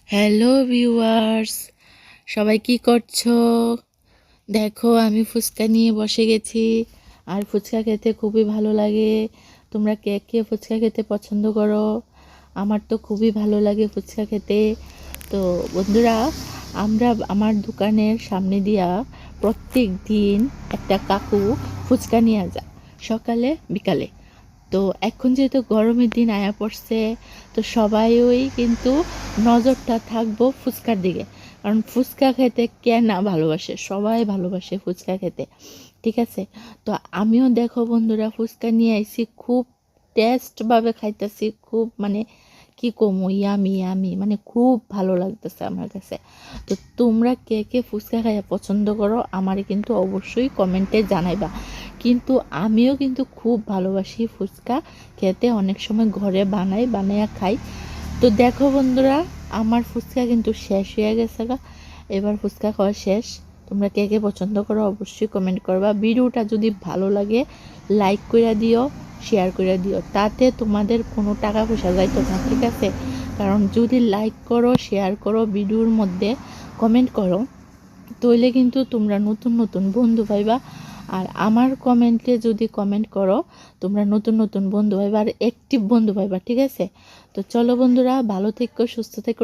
Hello viewers, সবাই কি করছো? দেখো আমি ফুচকা নিয়ে বসে গেছি। আর ফুচকা খেতে খুবই ভালো লাগে। তোমরা কে কে ফুচকা খেতে পছন্দ করো? আমার তো খুবই ভালো লাগে ফুচকা খেতে। তো বন্ধুরা, আমার দোকানের সামনে দিয়া প্রত্যেক দিন একটা কাকু ফুচকা নিয়ে যায়, সকালে বিকালে। তো এখন যেহেতু গরমের দিন আয়া পড়ছে, তো সবাই কিন্তু নজরটা থাকবো ফুচকার দিকে। কারণ ফুচকা খেতে কে না ভালোবাসে, সবাই ভালোবাসে ফুচকা খেতে। ঠিক আছে, তো আমিও দেখো বন্ধুরা ফুচকা নিয়ে আইছি, খুব টেস্টভাবে খাইতেছি, খুব মানে কি কমু, ইয়ামি ইয়ামি, মানে খুব ভালো লাগতেছে আমার কাছে। তো তোমরা কে কে ফুচকা খাইয়া পছন্দ করো আমারে কিন্তু অবশ্যই কমেন্টে জানাইবা। কিন্তু আমিও কিন্তু খুব ভালোবাসি ফুচকা খেতে, অনেক সময় ঘরে বানাইয়া খাই। তো দেখো বন্ধুরা, আমার ফুচকা কিন্তু শেষ হয়ে গেছে গা। এবার ফুচকা খাওয়া শেষ। তোমরা কে কে পছন্দ করো অবশ্যই কমেন্ট করবা। ভিডিওটা যদি ভালো লাগে লাইক করে দিও, শেয়ার করে দিও, তাতে তোমাদের কোনো টাকা পয়সা যাইতো না, ঠিক আছে? কারণ যদি লাইক করো, শেয়ার করো, ভিডিওর মধ্যে কমেন্ট করো, তাহলে কিন্তু তোমরা নতুন নতুন বন্ধু পাইবা। আর আমার কমেন্টে যদি কমেন্ট করো, তোমরা নতুন নতুন বন্ধু পাইবা আর অ্যাক্টিভ বন্ধু পাইবা, ঠিক আছে? তো চলো বন্ধুরা, ভালো থেকো, সুস্থ থেকো।